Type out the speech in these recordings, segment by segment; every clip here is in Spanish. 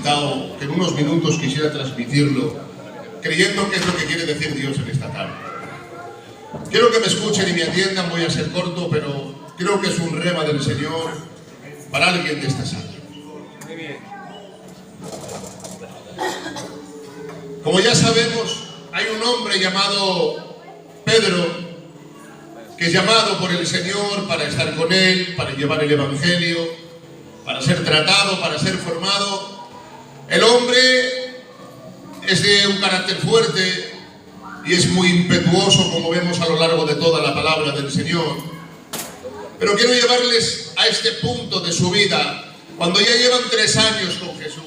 sentado, que en unos minutos quisiera transmitirlo, creyendo que es lo que quiere decir Dios en esta tarde. Quiero que me escuchen y me atiendan, voy a ser corto, pero creo que es un rema del Señor para alguien de esta sala. Como ya sabemos, hay un hombre llamado Pedro, que es llamado por el Señor para estar con Él, para llevar el Evangelio, para ser tratado, para ser formado. El hombre es de un carácter fuerte y es muy impetuoso, como vemos a lo largo de toda la palabra del Señor. Pero quiero llevarles a este punto de su vida, cuando ya llevan 3 años con Jesús.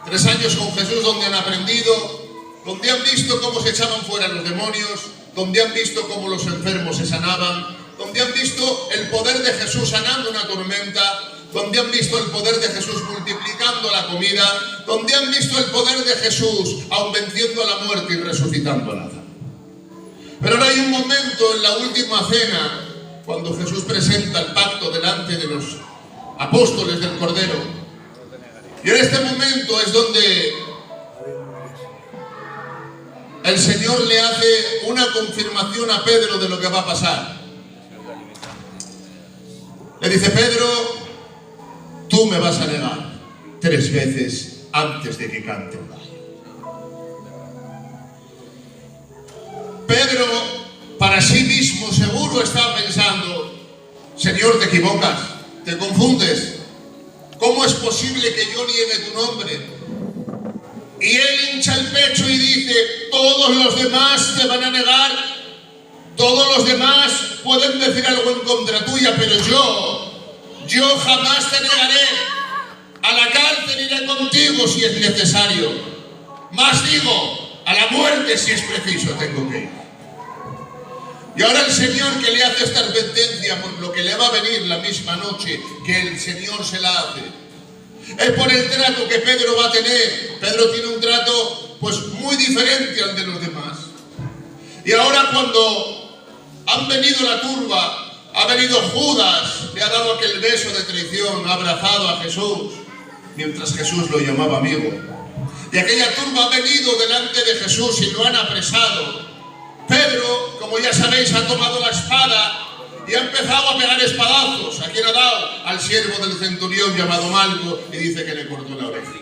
3 años con Jesús donde han aprendido, donde han visto cómo se echaban fuera los demonios, donde han visto cómo los enfermos se sanaban, donde han visto el poder de Jesús sanando una tormenta, donde han visto el poder de Jesús multiplicando la comida, donde han visto el poder de Jesús aun venciendo a la muerte y resucitando a Lázaro. Pero ahora hay un momento en la última cena, cuando Jesús presenta el pacto delante de los apóstoles del Cordero, y en este momento es donde el Señor le hace una confirmación a Pedro de lo que va a pasar. Le dice: Pedro, tú me vas a negar 3 veces antes de que cante el gallo. Pedro, para sí mismo, seguro estaba pensando: Señor, te equivocas, te confundes. ¿Cómo es posible que yo niegue tu nombre? Y él hincha el pecho y dice: todos los demás te van a negar, todos los demás pueden decir algo en contra tuya, pero yo jamás te negaré. A la cárcel iré contigo si es necesario. Más digo, a la muerte si es preciso tengo que ir. Y ahora el Señor, que le hace esta advertencia por lo que le va a venir la misma noche que el Señor se la hace, es por el trato que Pedro va a tener. Pedro tiene un trato pues muy diferente al de los demás. Y ahora, cuando han venido la turba, ha venido Judas, le ha dado aquel beso de traición, ha abrazado a Jesús, mientras Jesús lo llamaba amigo. Y aquella turba ha venido delante de Jesús y lo han apresado. Pedro, como ya sabéis, ha tomado la espada y ha empezado a pegar espadazos. ¿A quién ha dado? Al siervo del centurión llamado Malco, y dice que le cortó la oreja.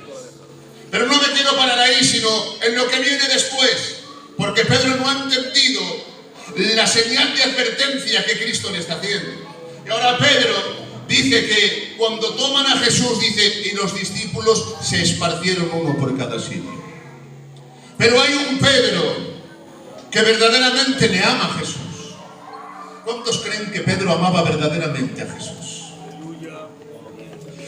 Pero no me quiero parar ahí, sino en lo que viene después, porque Pedro no ha entendido la señal de advertencia que Cristo le está haciendo. Y ahora Pedro dice que cuando toman a Jesús, dice, y los discípulos se esparcieron uno por cada sitio. Pero hay un Pedro que verdaderamente le ama a Jesús. ¿Cuántos creen que Pedro amaba verdaderamente a Jesús?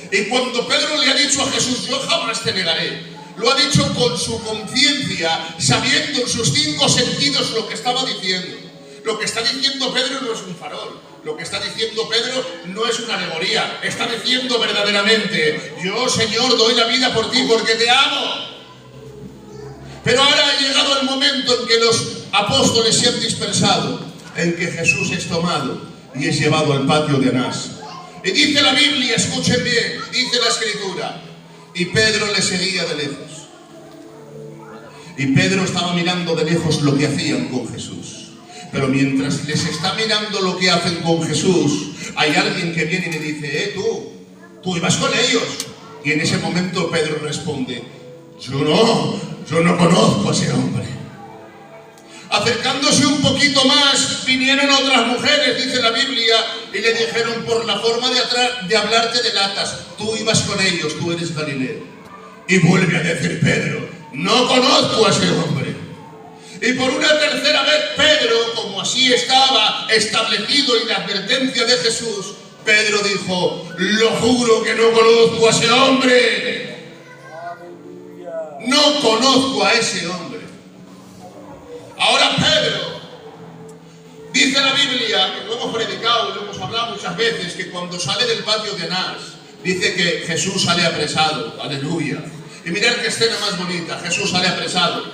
Y cuando Pedro le ha dicho a Jesús: yo jamás te negaré, lo ha dicho con su conciencia, sabiendo en sus 5 sentidos lo que estaba diciendo. Lo que está diciendo Pedro no es un farol. Lo que está diciendo Pedro no es una alegoría. Está diciendo verdaderamente: yo, Señor, doy la vida por ti porque te amo. Pero ahora ha llegado el momento en que los apóstoles se han dispersado, en que Jesús es tomado y es llevado al patio de Anás. Y dice la Biblia, escuchen bien, dice la Escritura, y Pedro le seguía de lejos. Y Pedro estaba mirando de lejos lo que hacían con Jesús. Pero mientras les está mirando lo que hacen con Jesús, hay alguien que viene y le dice: tú ibas con ellos. Y en ese momento Pedro responde: yo no conozco a ese hombre. Acercándose un poquito más, vinieron otras mujeres, dice la Biblia, y le dijeron: por la forma de hablarte delatas, tú ibas con ellos, tú eres Galileo. Y vuelve a decir Pedro: no conozco a ese hombre. Y por una tercera vez Pedro, como así estaba establecido en la advertencia de Jesús, Pedro dijo: lo juro que no conozco a ese hombre. No conozco a ese hombre. Ahora Pedro, dice la Biblia, que lo hemos predicado y lo hemos hablado muchas veces, que cuando sale del patio de Anás, dice que Jesús sale apresado. Aleluya. Y mirad qué escena más bonita. Jesús sale apresado.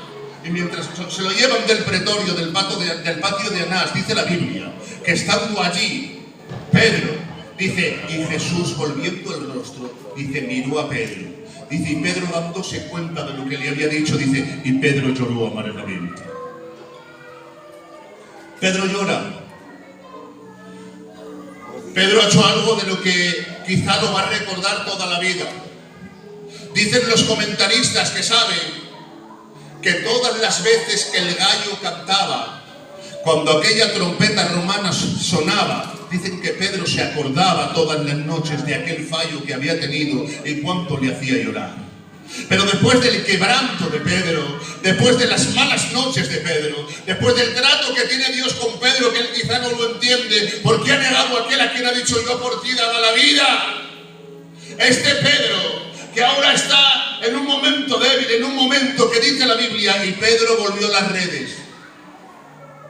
Y mientras se lo llevan del pretorio, del patio de Anás, dice la Biblia, que estando allí, Pedro Dice, y Jesús volviendo el rostro, dice, miró a Pedro. Dice, y Pedro dándose cuenta de lo que le había dicho, dice, y Pedro lloró amargamente. Pedro llora. Pedro ha hecho algo de lo que quizá lo va a recordar toda la vida. Dicen los comentaristas que saben que todas las veces que el gallo cantaba, cuando aquella trompeta romana sonaba, dicen que Pedro se acordaba todas las noches de aquel fallo que había tenido y cuánto le hacía llorar. Pero después del quebranto de Pedro, después de las malas noches de Pedro, después del trato que tiene Dios con Pedro, que él quizá no lo entiende, porque ha negado a aquel a quien ha dicho, yo por ti daba la vida. Este Pedro, que ahora está en un momento débil, en un momento que dice la Biblia, y Pedro volvió a las redes.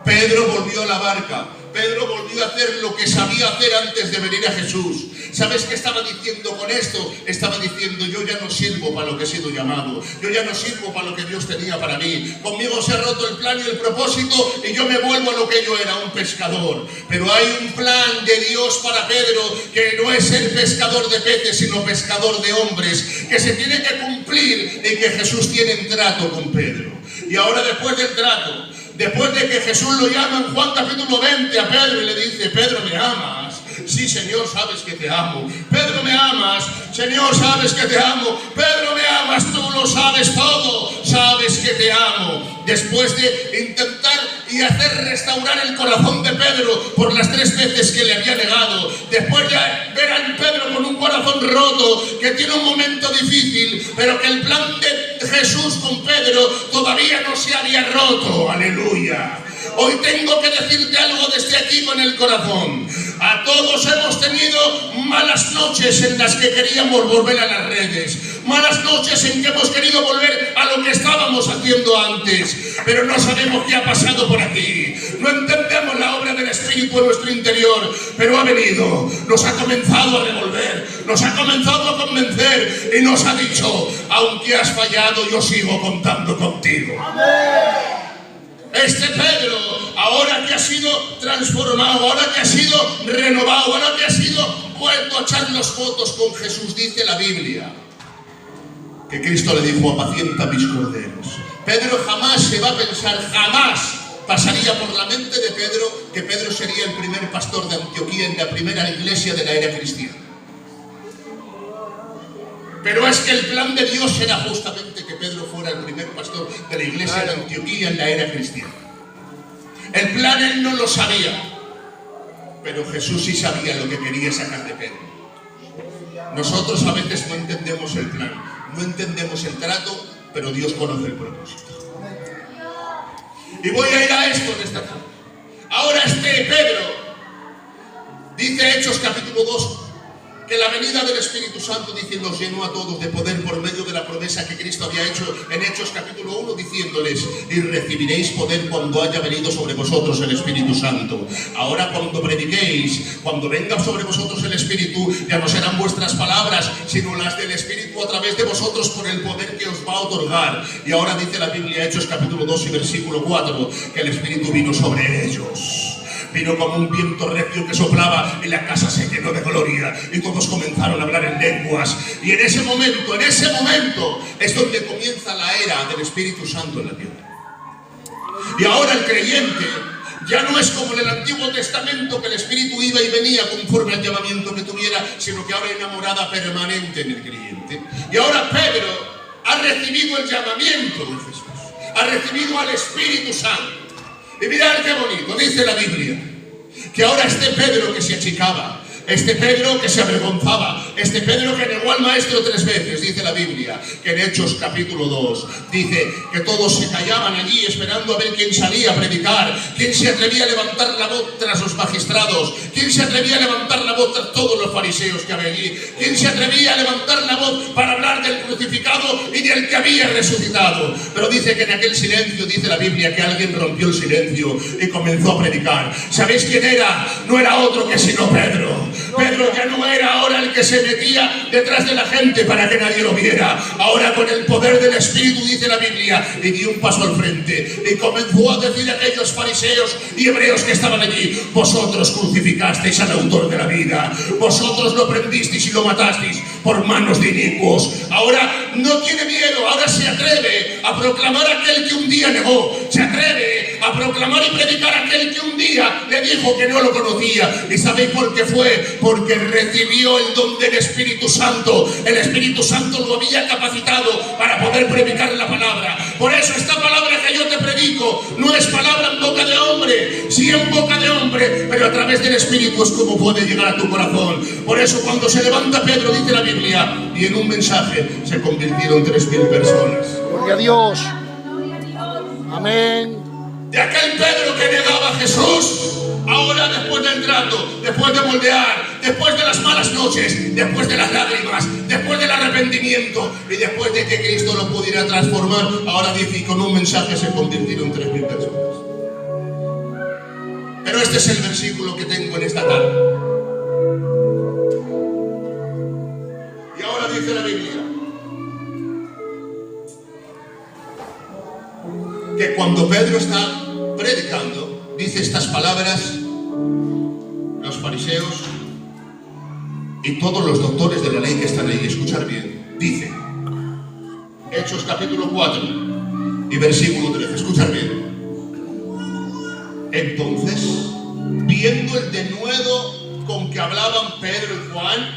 Pedro volvió a la barca. Pedro volvió a hacer lo que sabía hacer antes de venir a Jesús. ¿Sabes qué estaba diciendo con esto? Estaba diciendo, yo ya no sirvo para lo que he sido llamado. Yo ya no sirvo para lo que Dios tenía para mí. Conmigo se ha roto el plan y el propósito y yo me vuelvo a lo que yo era, un pescador. Pero hay un plan de Dios para Pedro que no es ser pescador de peces, sino pescador de hombres, que se tiene que cumplir y que Jesús tiene un trato con Pedro. Y ahora después del trato, después de que Jesús lo llama en Juan capítulo 20 a Pedro y le dice, Pedro, ¿me amas? Sí, Señor, sabes que te amo. Pedro, ¿me amas? Señor, sabes que te amo. Pedro, ¿me amas? Tú lo sabes todo. Sabes que te amo. Después de intentar y hacer restaurar el corazón de Pedro por las 3 veces que le había negado, después de ver a Pedro con un corazón roto, que tiene un momento difícil, pero que el plan de Jesús con Pedro todavía no se había roto. Aleluya. Hoy tengo que decirte algo desde aquí con el corazón. A todos hemos tenido malas noches en las que queríamos volver a las redes. Malas noches en que hemos querido volver a lo que estábamos haciendo antes. Pero no sabemos qué ha pasado por aquí. No entendemos la obra del Espíritu en nuestro interior. Pero ha venido, nos ha comenzado a revolver, nos ha comenzado a convencer y nos ha dicho, aunque has fallado, yo sigo contando contigo. ¡Amén! Este Pedro, ahora que ha sido transformado, ahora que ha sido renovado, ahora que ha sido vuelto a echar los votos con Jesús, dice la Biblia que Cristo le dijo, apacienta mis corderos. Pedro jamás se va a pensar, jamás pasaría por la mente de Pedro que Pedro sería el primer pastor de Antioquía en la primera iglesia de la era cristiana. Pero es que el plan de Dios era justamente que Pedro fuera el primer pastor de la iglesia de Antioquía en la era cristiana. El plan él no lo sabía, pero Jesús sí sabía lo que quería sacar de Pedro. Nosotros a veces no entendemos el plan, no entendemos el trato, pero Dios conoce el propósito. Y voy a ir a esto en esta tarde. Ahora este Pedro, dice Hechos capítulo 2, que la venida del Espíritu Santo, dice, los llenó a todos de poder por medio de la promesa que Cristo había hecho en Hechos capítulo 1, diciéndoles, y recibiréis poder cuando haya venido sobre vosotros el Espíritu Santo. Ahora cuando prediquéis, cuando venga sobre vosotros el Espíritu, ya no serán vuestras palabras, sino las del Espíritu a través de vosotros por el poder que os va a otorgar. Y ahora dice la Biblia, Hechos capítulo 2 y versículo 4, que el Espíritu vino sobre ellos. Vino como un viento recio que soplaba y la casa se llenó de gloria y todos comenzaron a hablar en lenguas. Y en ese momento es donde comienza la era del Espíritu Santo en la tierra. Y ahora el creyente ya no es como en el Antiguo Testamento, que el Espíritu iba y venía conforme al llamamiento que tuviera, sino que ahora hay una morada permanente en el creyente. Y ahora Pedro ha recibido el llamamiento de Jesús, ha recibido al Espíritu Santo. Y mirad qué bonito, dice la Biblia, que ahora este Pedro que se achicaba, este Pedro que se avergonzaba, este Pedro que negó al maestro 3 veces, dice la Biblia, que en Hechos capítulo 2, dice que todos se callaban allí esperando a ver quién salía a predicar, quién se atrevía a levantar la voz tras los magistrados, quién se atrevía a levantar la voz tras todos los fariseos que había allí, quién se atrevía a levantar la voz para hablar del crucificado y de el que había resucitado. Pero dice que en aquel silencio, dice la Biblia, que alguien rompió el silencio y comenzó a predicar. ¿Sabéis quién era? No era otro que sino Pedro. Pedro ya no era ahora el que se metía detrás de la gente para que nadie lo viera. Ahora, con el poder del Espíritu, dice la Biblia, y dio un paso al frente y comenzó a decir a aquellos fariseos y hebreos que estaban allí: vosotros crucificasteis al autor de la vida, vosotros lo prendisteis y lo matasteis por manos de inicuos. Ahora no tiene miedo, ahora se atreve a proclamar aquel que un día negó, se atreve a proclamar y predicar aquel que un día le dijo que no lo conocía. ¿Y sabéis por qué fue? Porque recibió el don del Espíritu Santo. El Espíritu Santo lo había capacitado para poder predicar la palabra. Por eso esta palabra que yo te predico no es palabra en boca de hombre, sí en boca de hombre, pero a través del Espíritu es como puede llegar a tu corazón. Por eso cuando se levanta Pedro, dice la Biblia, y en un mensaje se convirtieron 3000 personas. Gloria a Dios. Amén. De aquel Pedro que negaba a Jesús, ahora después del trato, después de moldear, después de las malas noches, después de las lágrimas, después del arrepentimiento y después de que Cristo lo pudiera transformar, ahora dice, y con un mensaje se convirtieron 3000 personas. Pero este es el versículo que tengo en esta tarde. Y ahora dice la Biblia que cuando Pedro está predicando, dice estas palabras, los fariseos y todos los doctores de la ley que están ahí, escuchar bien, dice, Hechos capítulo 4 y versículo 13, escuchar bien. Entonces, viendo el denuedo con que hablaban Pedro y Juan,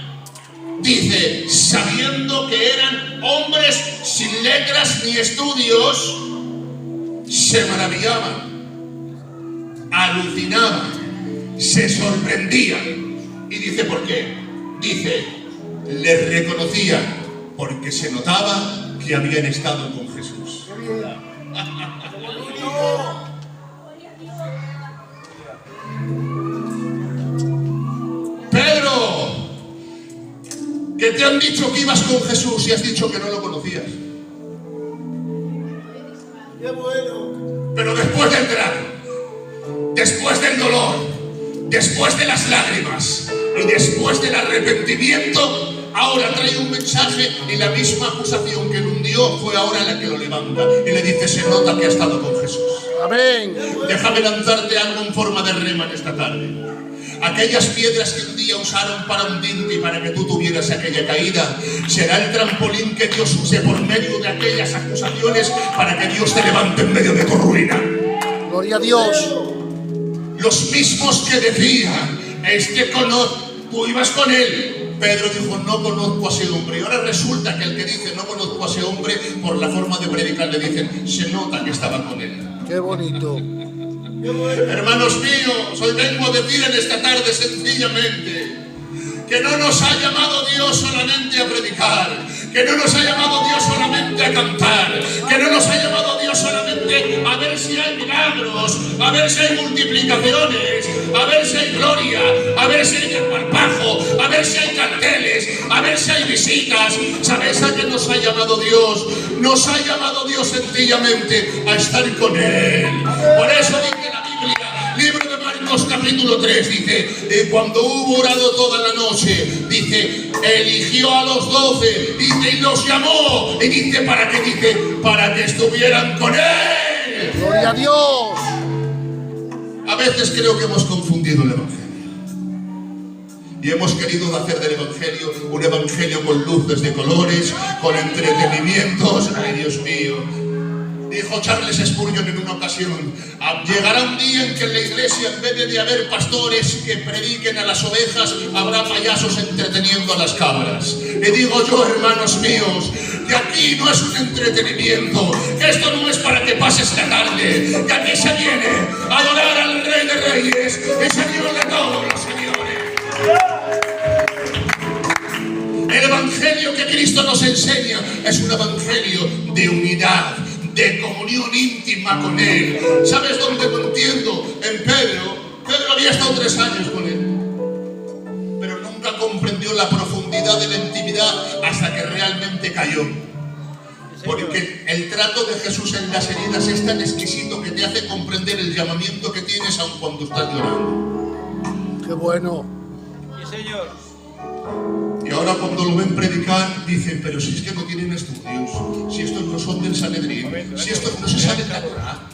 dice, sabiendo que eran hombres sin letras ni estudios, se maravillaban, alucinaban, se sorprendían. Y dice, ¿por qué? Dice, les reconocían porque se notaba que habían estado con Jesús. Pedro, que te han dicho que ibas con Jesús y has dicho que no lo conocías. Qué bueno. Pero después del trato, después del dolor, después de las lágrimas y después del arrepentimiento, ahora trae un mensaje y la misma acusación que lo hundió fue ahora la que lo levanta y le dice, se nota que ha estado con Jesús. Amén. Déjame lanzarte algo en forma de rema en esta tarde. Aquellas piedras que un día usaron para hundirte y para que tú tuvieras aquella caída, será el trampolín que Dios use por medio de aquellas acusaciones para que Dios te levante en medio de tu ruina. Gloria a Dios. Los mismos que decían, tú ibas con él. Pedro dijo, no conozco a ese hombre. Y ahora resulta que el que dice, no conozco a ese hombre, por la forma de predicar le dicen, se nota que estaba con él. Qué bonito. Hermanos míos, hoy vengo a decir en esta tarde sencillamente que no nos ha llamado Dios solamente a predicar, que no nos ha llamado Dios solamente a cantar, que no nos ha llamado Dios solamente a ver si hay milagros, a ver si hay multiplicaciones, a ver si hay gloria, a ver si hay desparpajo, a ver si hay carteles, a ver si hay visitas. ¿Sabéis a qué nos ha llamado Dios? Nos ha llamado Dios sencillamente a estar con Él. Por eso dice la Biblia, libro de Marcos capítulo 3, dice, cuando hubo orado toda la noche, dice, eligió a los 12, dice, y los llamó, y dice, ¿para qué? Dice, para que estuvieran con Él. Gloria a Dios. A veces creo que hemos confundido el Evangelio. Y hemos querido hacer del Evangelio un Evangelio con luces de colores, con entretenimientos. Ay, Dios mío. Dijo Charles Spurgeon en una ocasión, llegará un día en que en la iglesia, en vez de haber pastores que prediquen a las ovejas, habrá payasos entreteniendo a las cabras. Y digo yo, hermanos míos, que aquí no es un entretenimiento, que esto no es para que pases la tarde, que aquí se viene a adorar al Rey de Reyes y Señor de todos los señores. El Evangelio que Cristo nos enseña es un Evangelio de unidad, de comunión íntima con Él. ¿Sabes dónde lo entiendo? En Pedro. Pedro había estado 3 años con Él, pero nunca comprendió la profundidad de la intimidad hasta que realmente cayó. Porque el trato de Jesús en las heridas es tan exquisito que te hace comprender el llamamiento que tienes aun cuando estás llorando. Qué bueno. Sí, Señor. Y ahora cuando lo ven predicar, dicen, pero si es que no tienen estudios, si estos no son del Sanedrín, si estos no se saben la Torá,